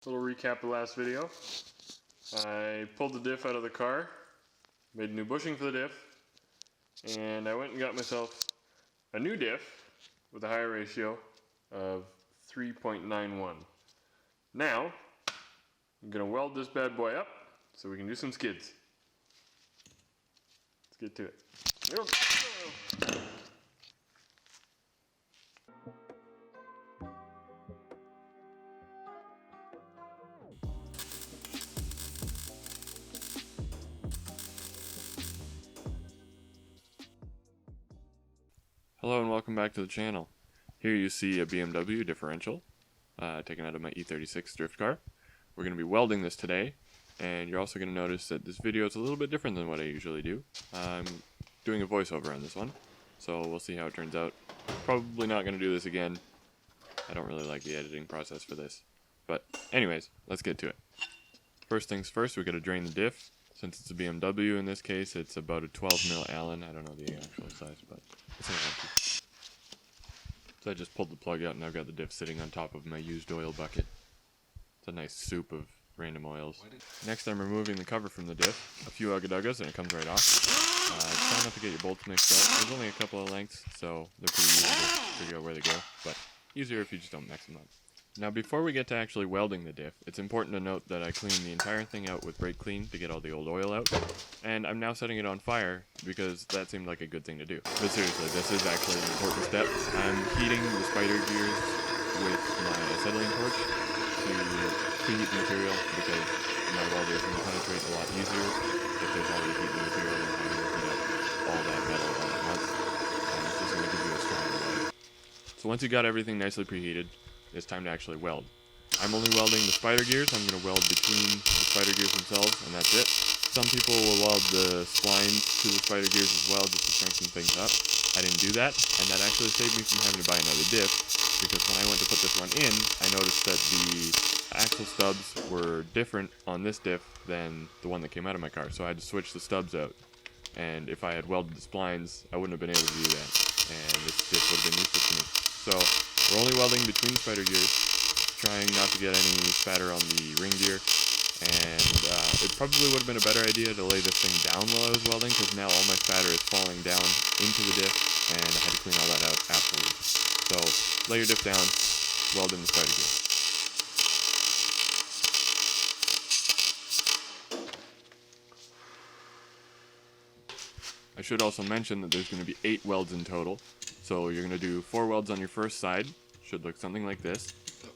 Little recap of the last video. I pulled the diff out of the car, made new bushing for the diff, and I went and got myself a new diff with a higher ratio of 3.91. Now, I'm going to weld this bad boy up so we can do some skids. Let's get to it. Hello and welcome back to the channel. Here you see a BMW differential taken out of my E36 drift car. We're going to be welding this today, and you're also going to notice that this video is a little bit different than what I usually do. I'm doing a voiceover on this one, so we'll see how it turns out. Probably not going to do this again. I don't really like the editing process for this. But anyways, let's get to it. First things first, we're going to drain the diff. Since it's a BMW in this case, it's about a 12mm Allen. I don't know the actual size, but it's an empty. So I just pulled the plug out and I've got the diff sitting on top of my used oil bucket. It's a nice soup of random oils. Next I'm removing the cover from the diff. A few ugga-duggas and it comes right off. Try not to get your bolts mixed up. There's only a couple of lengths, so they're pretty easy to figure out where they go, but easier if you just don't mix them up. Now before we get to actually welding the diff, it's important to note that I cleaned the entire thing out with brake clean to get all the old oil out, and I'm now setting it on fire because that seemed like a good thing to do. But seriously, this is actually an important step. I'm heating the spider gears with my acetylene torch to preheat the material because my welder is going to penetrate a lot easier if there's already heat in the material than having to heat up all that metal all at once. It's just going to give you a stronger light. So once you got everything nicely preheated, it's time to actually weld. I'm only welding the spider gears. I'm going to weld between the spider gears themselves, and that's it. Some people will weld the splines to the spider gears as well, just to strengthen things up. I didn't do that, and that actually saved me from having to buy another diff, because when I went to put this one in, I noticed that the axle stubs were different on this diff than the one that came out of my car, so I had to switch the stubs out. And if I had welded the splines, I wouldn't have been able to do that, and this diff would have been useless to me. So we're only welding between the spider gears, trying not to get any spatter on the ring gear, and it probably would have been a better idea to lay this thing down while I was welding, because now all my spatter is falling down into the diff, and I had to clean all that out afterwards. So lay your diff down, weld in the spider gear. I should also mention that there's going to be 8 welds in total. So you're going to do 4 welds on your first side, should look something like this,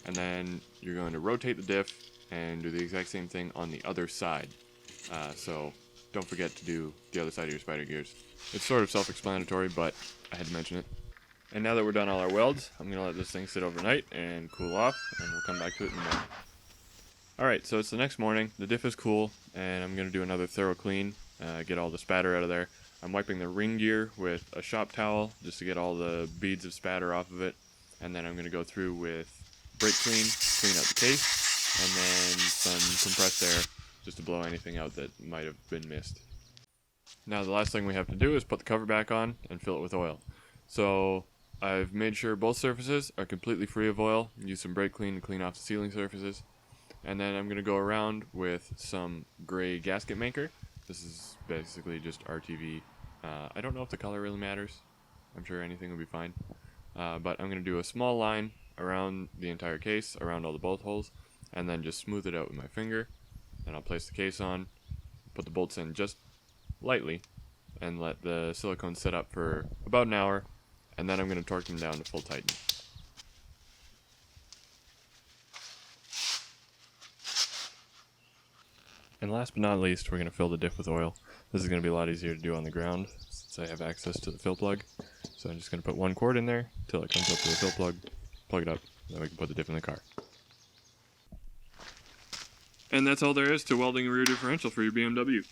and then you're going to rotate the diff and do the exact same thing on the other side. So don't forget to do the other side of your spider gears. It's sort of self-explanatory, but I had to mention it. And now that we're done all our welds, I'm going to let this thing sit overnight and cool off, and we'll come back to it in the morning. Alright, so it's the next morning, the diff is cool, and I'm going to do another thorough clean, get all the spatter out of there. I'm wiping the ring gear with a shop towel just to get all the beads of spatter off of it, and then I'm going to go through with brake clean, clean out the case, and then some compressed air just to blow anything out that might have been missed. Now the last thing we have to do is put the cover back on and fill it with oil. So I've made sure both surfaces are completely free of oil, use some brake clean to clean off the sealing surfaces, and then I'm going to go around with some gray gasket maker. This is basically just RTV. I don't know if the color really matters. I'm sure anything will be fine. But I'm going to do a small line around the entire case, around all the bolt holes, and then just smooth it out with my finger. Then I'll place the case on, put the bolts in just lightly, and let the silicone sit up for about an hour, and then I'm going to torque them down to full tighten. And last but not least, we're going to fill the diff with oil. This is going to be a lot easier to do on the ground since I have access to the fill plug. So I'm just going to put one cord in there until it comes up to the fill plug, plug it up, then we can put the diff in the car. And that's all there is to welding a rear differential for your BMW.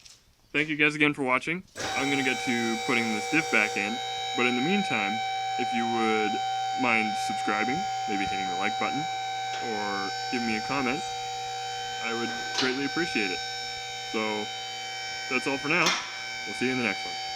Thank you guys again for watching. I'm going to get to putting this diff back in, but in the meantime, if you would mind subscribing, maybe hitting the like button, or give me a comment, I would greatly appreciate it. So that's all for now. We'll see you in the next one.